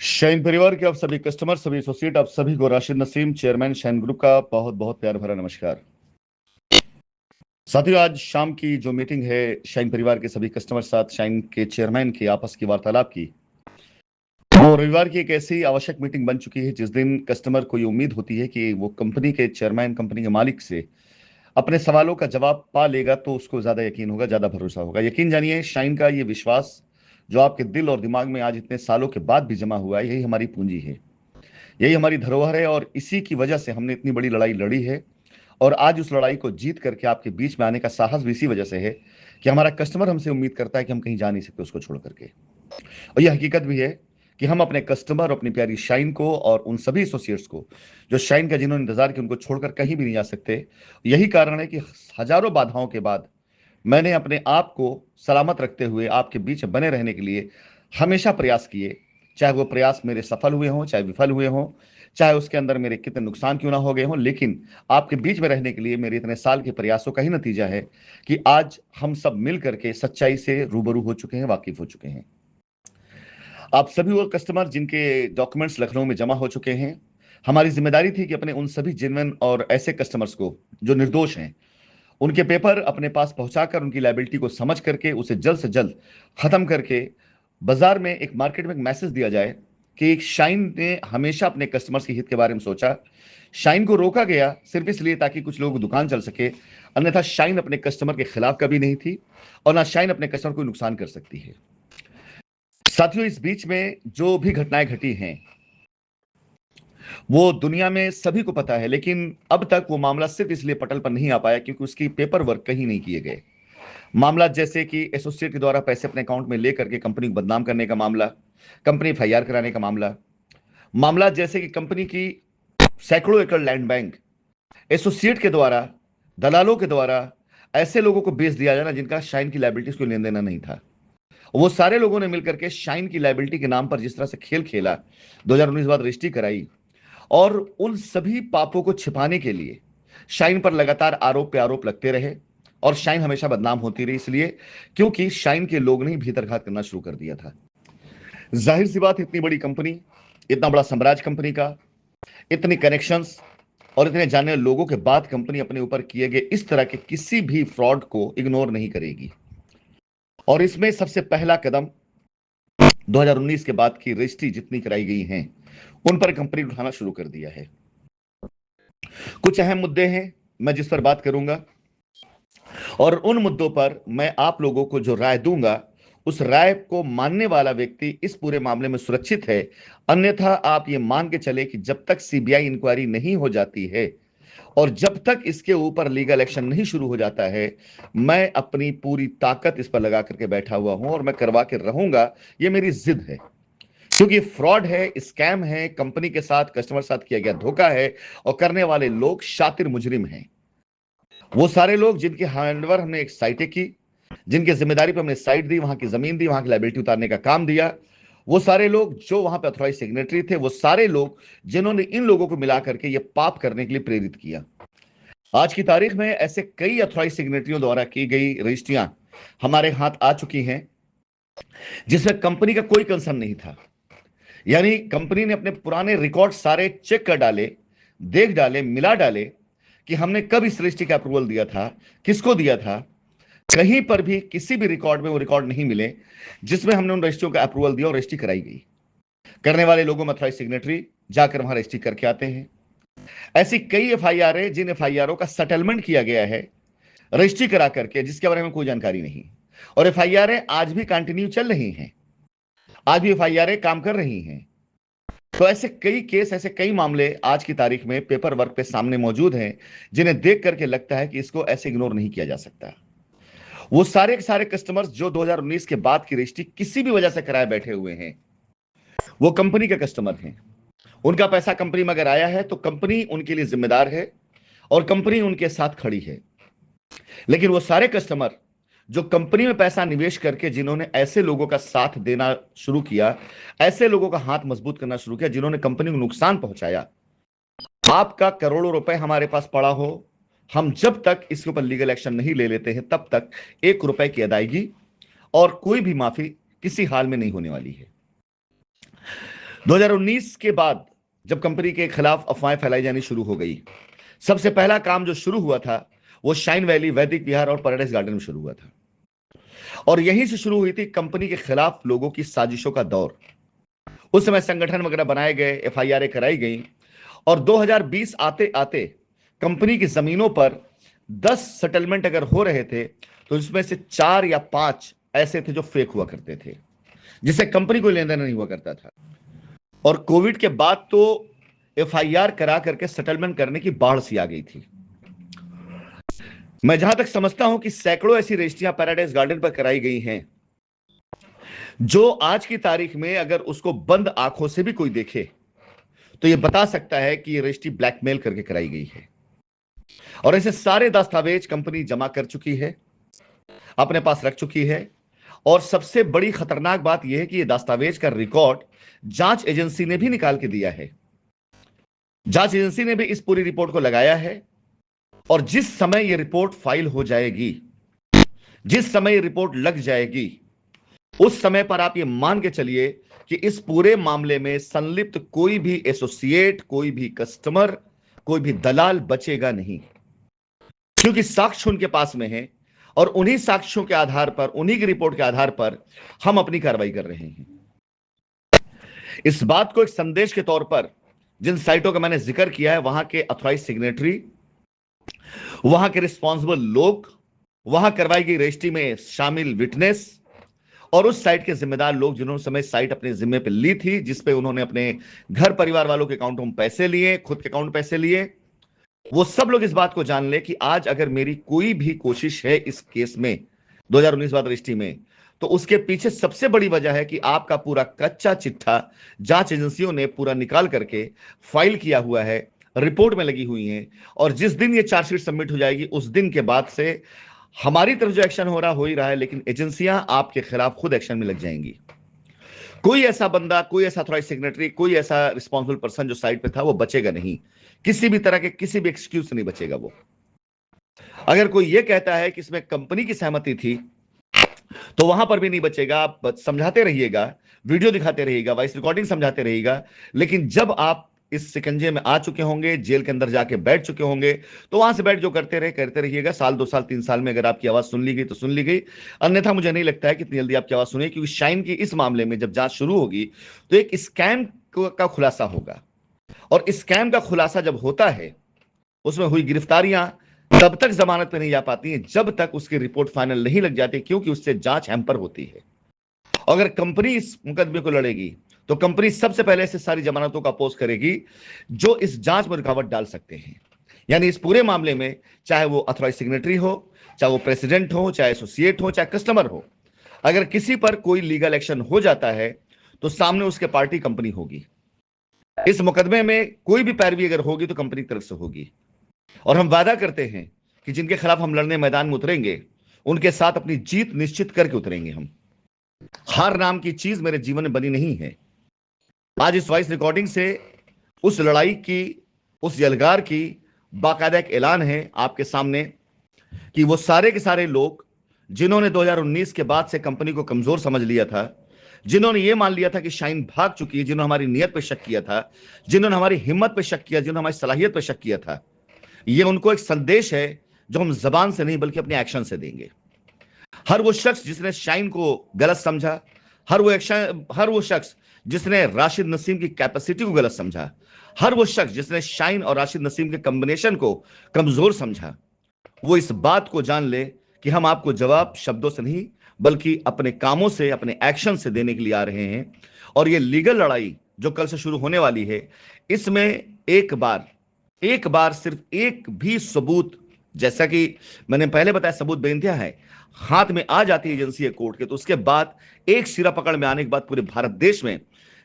Shine परिवार के आप सभी कस्टमर, सभी एसोसिएट, आप सभी को Rashid Naseem, chairman shine group का बहुत बहुत प्यार भरा नमस्कार। साथियों, आज शाम की जो मीटिंग है शाइन परिवार के सभी कस्टमर साथ शाइन के चेयरमैन की आपस की वार्तालाप की, वो रविवार की एक ऐसी आवश्यक मीटिंग बन चुकी है जिस दिन कस्टमर को ये उम्मीद होती है कि वो कंपनी के चेयरमैन, कंपनी के मालिक से अपने सवालों का जवाब पा लेगा तो उसको ज्यादा यकीन होगा, ज्यादा भरोसा होगा। यकीन जानिए, शाइन का ये विश्वास जो आपके दिल और दिमाग में आज इतने सालों के बाद भी जमा हुआ है, यही हमारी पूंजी है, यही हमारी धरोहर है और इसी की वजह से हमने इतनी बड़ी लड़ाई लड़ी है। और आज उस लड़ाई को जीत करके आपके बीच में आने का साहस भी इसी वजह से है कि हमारा कस्टमर हमसे उम्मीद करता है कि हम कहीं जा नहीं सकते उसको छोड़ करके। और यह हकीकत भी है कि हम अपने कस्टमर, अपनी प्यारी शाइन को और उन सभी एसोसिएट्स को जो शाइन का जिन्होंने इंतजार किया, उनको छोड़कर कहीं भी नहीं जा सकते। यही कारण है कि हजारों बाधाओं के बाद मैंने अपने आप को सलामत रखते हुए आपके बीच बने रहने के लिए हमेशा प्रयास किए। चाहे वो प्रयास मेरे सफल हुए हों, चाहे विफल हुए हों, चाहे उसके अंदर मेरे कितने नुकसान क्यों ना हो गए हों, लेकिन आपके बीच में रहने के लिए मेरे इतने साल के प्रयासों का ही नतीजा है कि आज हम सब मिल करके सच्चाई से रूबरू हो चुके हैं, वाकिफ हो चुके हैं। आप सभी वो कस्टमर जिनके डॉक्यूमेंट्स लखनऊ में जमा हो चुके हैं, हमारी जिम्मेदारी थी कि अपने उन सभी जेन्युइन और ऐसे कस्टमर्स को जो निर्दोष हैं, उनके पेपर अपने पास पहुंचाकर उनकी लायबिलिटी को समझ करके उसे जल्द से जल्द खत्म करके बाजार में, एक मार्केट में एक मैसेज दिया जाए कि शाइन ने हमेशा अपने कस्टमर्स के हित के बारे में सोचा। शाइन को रोका गया सिर्फ इसलिए ताकि कुछ लोगों की दुकान चल सके, अन्यथा शाइन अपने कस्टमर के खिलाफ कभी नहीं थी और ना शाइन अपने कस्टमर को नुकसान कर सकती है। साथियों, इस बीच में जो भी घटनाएं घटी हैं वो दुनिया में सभी को पता है, लेकिन अब तक वो मामला सिर्फ इसलिए पटल पर नहीं आ पाया क्योंकि उसकी पेपर वर्क कहीं नहीं किए गए। मामला जैसे कि एसोसिएट के द्वारा पैसे अपने अकाउंट में लेकर के कंपनी को बदनाम करने का मामला, कंपनी एफआईआर कराने का मामला, मामला जैसे कि कंपनी की सैकड़ों एकड़ लैंड बैंक एसोसिएट के द्वारा, दलालों के द्वारा ऐसे लोगों को बेच दिया जाना जिनका शाइन की लायबिलिटीज को लेन देना नहीं था। वो सारे लोगों ने मिलकर के शाइन की लायबिलिटी के नाम पर जिस तरह से खेल खेला, 2019 बाद रजिस्ट्री कराई और उन सभी पापों को छिपाने के लिए शाइन पर लगातार आरोप पे आरोप लगते रहे और शाइन हमेशा बदनाम होती रही, इसलिए क्योंकि शाइन के लोग ने भीतरघात करना शुरू कर दिया था। जाहिर सी बात, इतनी बड़ी कंपनी, इतना बड़ा साम्राज्य कंपनी का, इतनी कनेक्शंस और इतने जाने लोगों के बाद कंपनी अपने ऊपर किए गए इस तरह के किसी भी फ्रॉड को इग्नोर नहीं करेगी। और इसमें सबसे पहला कदम 2019 के बाद की रजिस्ट्री जितनी कराई गई हैं उन पर कंपनी उठाना शुरू कर दिया है। कुछ अहम मुद्दे हैं मैं जिस पर बात करूंगा और उन मुद्दों पर मैं आप लोगों को जो राय दूंगा उस राय को मानने वाला व्यक्ति इस पूरे मामले में सुरक्षित है। अन्यथा आप ये मान के चले कि जब तक सीबीआई इंक्वायरी नहीं हो जाती है और जब तक इसके ऊपर लीगल एक्शन नहीं शुरू हो जाता है, मैं अपनी पूरी ताकत इस पर लगा करके बैठा हुआ हूं और मैं करवा के रहूंगा। ये मेरी जिद है क्योंकि फ्रॉड है, स्कैम है, कंपनी के साथ, कस्टमर साथ किया गया धोखा है और करने वाले लोग शातिर मुजरिम हैं। वो सारे लोग जिनके हैंडओवर हमने एक साइटें की, जिनकी जिम्मेदारी पर हमने साइट दी, वहां की जमीन दी, वहां की लायबिलिटी उतारने का काम दिया, वो सारे लोग जो वहां पे अथॉराइज सिग्नेटरी थे, वो सारे लोग जिन्होंने इन लोगों को मिला करके ये पाप करने के लिए प्रेरित किया। आज की तारीख में ऐसे कई अथॉराइज सिग्नेटरियों द्वारा की गई रजिस्ट्रियां हमारे हाथ आ चुकी हैं जिसमें कंपनी का कोई कंसर्न नहीं था। यानी कंपनी ने अपने पुराने रिकॉर्ड सारे चेक कर डाले, देख डाले, मिला डाले कि हमने कब इस रजिस्ट्री का अप्रूवल दिया था, किसको दिया था। कहीं पर भी किसी भी रिकॉर्ड में वो रिकॉर्ड नहीं मिले जिसमें हमने उन रजिस्ट्रियों का अप्रूवल दिया और रजिस्ट्री कराई गई। करने वाले लोगों में अथॉराइज सिग्नेटरी जाकर वहां रजिस्ट्री करके आते हैं। ऐसी कई एफआईआर है जिन एफआईआरों का सेटलमेंट किया गया है रजिस्ट्री करा करके, जिसके बारे में कोई जानकारी नहीं, और एफआईआर आज भी कंटिन्यू चल रही हैं, आज भी एफआईआर काम कर रही हैं। तो ऐसे कई केस, ऐसे कई मामले आज की तारीख में पेपर वर्क पे सामने मौजूद हैं जिन्हें देख करके लगता है कि इसको ऐसे इग्नोर नहीं किया जा सकता। वो सारे के सारे कस्टमर्स जो 2019 के बाद की रजिस्ट्री किसी भी वजह से कराए बैठे हुए हैं, वो कंपनी के कस्टमर हैं। उनका पैसा कंपनी में अगर आया है तो कंपनी उनके लिए जिम्मेदार है और कंपनी उनके साथ खड़ी है। लेकिन वो सारे कस्टमर जो कंपनी में पैसा निवेश करके, जिन्होंने ऐसे लोगों का साथ देना शुरू किया, ऐसे लोगों का हाथ मजबूत करना शुरू किया जिन्होंने कंपनी को नुकसान पहुंचाया, आपका करोड़ों रुपए हमारे पास पड़ा हो, हम जब तक इसके ऊपर लीगल एक्शन नहीं ले लेते हैं तब तक 1 रुपए की अदायगी और कोई भी माफी किसी हाल में नहीं होने वाली है। 2019 के बाद जब कंपनी के खिलाफ अफवाहें फैलाई जानी शुरू हो गई, सबसे पहला काम जो शुरू हुआ था वो शाइन वैली, वैदिक विहार और पैराडाइज गार्डन में शुरू हुआ था। और यहीं से शुरू हुई थी कंपनी के खिलाफ लोगों की साजिशों का दौर। उस समय संगठन वगैरह बनाए गए, एफआईआर कराई गई, और 2020 आते आते कंपनी की जमीनों पर 10 सेटलमेंट अगर हो रहे थे तो इसमें से 4 या 5 ऐसे थे जो फेक हुआ करते थे, जिससे कंपनी को लेन देन नहीं हुआ करता था। और कोविड के बाद तो एफआईआर करा करके सेटलमेंट करने की बाढ़ सी आ गई थी। मैं जहां तक समझता हूं कि सैकड़ों ऐसी रजिस्ट्रियां पैराडाइज गार्डन पर कराई गई हैं जो आज की तारीख में अगर उसको बंद आंखों से भी कोई देखे तो यह बता सकता है कि यह रजिस्ट्री ब्लैकमेल करके कराई गई है। और ऐसे सारे दस्तावेज कंपनी जमा कर चुकी है, अपने पास रख चुकी है। और सबसे बड़ी खतरनाक बात यह है कि यह दस्तावेज का रिकॉर्ड जांच एजेंसी ने भी निकाल के दिया है। जांच एजेंसी ने भी इस पूरी रिपोर्ट को लगाया है। और जिस समय यह रिपोर्ट फाइल हो जाएगी, जिस समय यह रिपोर्ट लग जाएगी, उस समय पर आप यह मान के चलिए कि इस पूरे मामले में संलिप्त कोई भी एसोसिएट, कोई भी कस्टमर, कोई भी दलाल बचेगा नहीं, क्योंकि साक्ष्य उनके पास में है और उन्हीं साक्ष्यों के आधार पर, उन्हीं की रिपोर्ट के आधार पर हम अपनी कार्रवाई कर रहे हैं। इस बात को एक संदेश के तौर पर जिन साइटों का मैंने जिक्र किया है, वहां के अथॉराइज सिग्नेटरी, वहां के रिस्पॉन्सिबल लोग, वहां करवाई गई रजिस्ट्री में शामिल विटनेस और उस साइट के जिम्मेदार लोग जिन्होंने समय साइट अपने जिम्मे पे ली थी, जिसपे उन्होंने अपने घर परिवार वालों के अकाउंटों में पैसे लिए, खुद के अकाउंट में पैसे लिए, वो सब लोग इस बात को जान ले कि आज अगर मेरी कोई भी कोशिश है इस केस में 2019 बाद रजिस्ट्री में, तो उसके पीछे सबसे बड़ी वजह है कि आपका पूरा कच्चा चिट्ठा जांच एजेंसियों ने पूरा निकाल करके फाइल किया हुआ है, रिपोर्ट में लगी हुई है। और जिस दिन ये चार्जशीट सबमिट हो जाएगी उस दिन के बाद से हमारी तरफ जो एक्शन हो ही रहा है, लेकिन एजेंसियां आपके खिलाफ खुद एक्शन में लग जाएंगी। कोई ऐसा बंदा, कोई ऐसा अथॉराइज सिग्नेटरी, कोई ऐसा रिस्पॉन्सिबल पर्सन जो साइट पे था वो बचेगा नहीं, किसी भी तरह के किसी भी एक्सक्यूज से नहीं बचेगा वो। अगर कोई ये कहता है कि इसमें कंपनी की सहमति थी तो वहां पर भी नहीं बचेगा। आप समझाते रहिएगा, वीडियो दिखाते रहिएगा, वॉइस रिकॉर्डिंग समझाते रहिएगा, लेकिन जब आप इस शिकंजे में आ चुके होंगे, जेल के अंदर जाके बैठ चुके होंगे, तो वहां से बैठ जो करते रहिएगा। साल 2 साल 3 साल में अगर आपकी आवाज सुन ली गई तो सुन ली गई, अन्यथा मुझे नहीं लगता है कि इतनी जल्दी आपकी आवाज सुने, क्योंकि शाइन की इस मामले में जब जांच शुरू होगी तो एक स्कैम का खुलासा होगा। और स्कैम का खुलासा जब होता है, उसमें हुई गिरफ्तारियां तब तक जमानत पे नहीं जा पाती हैं जब तक उसकी रिपोर्ट फाइनल नहीं लग जाती, क्योंकि उससे जांच हैम्पर होती है। अगर कंपनी इस मुकदमे को लड़ेगी तो कंपनी सबसे पहले से सारी जमानतों का अपोज करेगी जो इस जांच में रुकावट डाल सकते हैं। यानी इस पूरे मामले में चाहे वो अथॉराइज सिग्नेटरी हो, चाहे वो प्रेसिडेंट हो, चाहे एसोसिएट हो, चाहे कस्टमर हो, अगर किसी पर कोई लीगल एक्शन हो जाता है तो सामने उसके पार्टी कंपनी होगी। इस मुकदमे में कोई भी पैरवी अगर होगी तो कंपनी की तरफ से होगी। और हम वादा करते हैं कि जिनके खिलाफ हम लड़ने मैदान में उतरेंगे उनके साथ अपनी जीत निश्चित करके उतरेंगे। हम हार नाम की चीज मेरे जीवन में बनी नहीं है। आज इस वॉइस रिकॉर्डिंग से उस लड़ाई की, उस यलगार की बाकायदा एक ऐलान है आपके सामने कि वो सारे के सारे लोग जिन्होंने 2019 के बाद से कंपनी को कमजोर समझ लिया था, जिन्होंने ये मान लिया था कि शाइन भाग चुकी है, जिन्होंने हमारी नीयत पर शक किया था, जिन्होंने हमारी हिम्मत पर शक किया, जिन्होंने हमारी सलाहियत पर शक किया था, ये उनको एक संदेश है जो हम जबान से नहीं बल्कि अपने एक्शन से देंगे। हर वो शख्स जिसने शाइन को गलत समझा, हर वो शख्स जिसने राशिद नसीम की कैपेसिटी को गलत समझा, हर वो शख्स जिसने शाइन और राशिद नसीम के कॉम्बिनेशन को कमजोर समझा, वो इस बात को जान ले कि हम आपको जवाब शब्दों से नहीं बल्कि अपने कामों से, अपने एक्शन से देने के लिए आ रहे हैं। और ये लीगल लड़ाई जो कल से शुरू होने वाली है, इसमें एक बार सिर्फ एक भी सबूत, जैसा कि मैंने पहले बताया, सबूत बेइंतहा है, हाथ में आ जाती है एजेंसी कोर्ट के, तो उसके बाद एक सिरा पकड़ में आने के बाद पूरे भारत देश में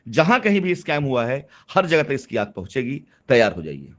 जहां कहीं भी स्कैम हुआ है हर जगह तक इसकी आग पहुंचेगी। तैयार हो जाइए।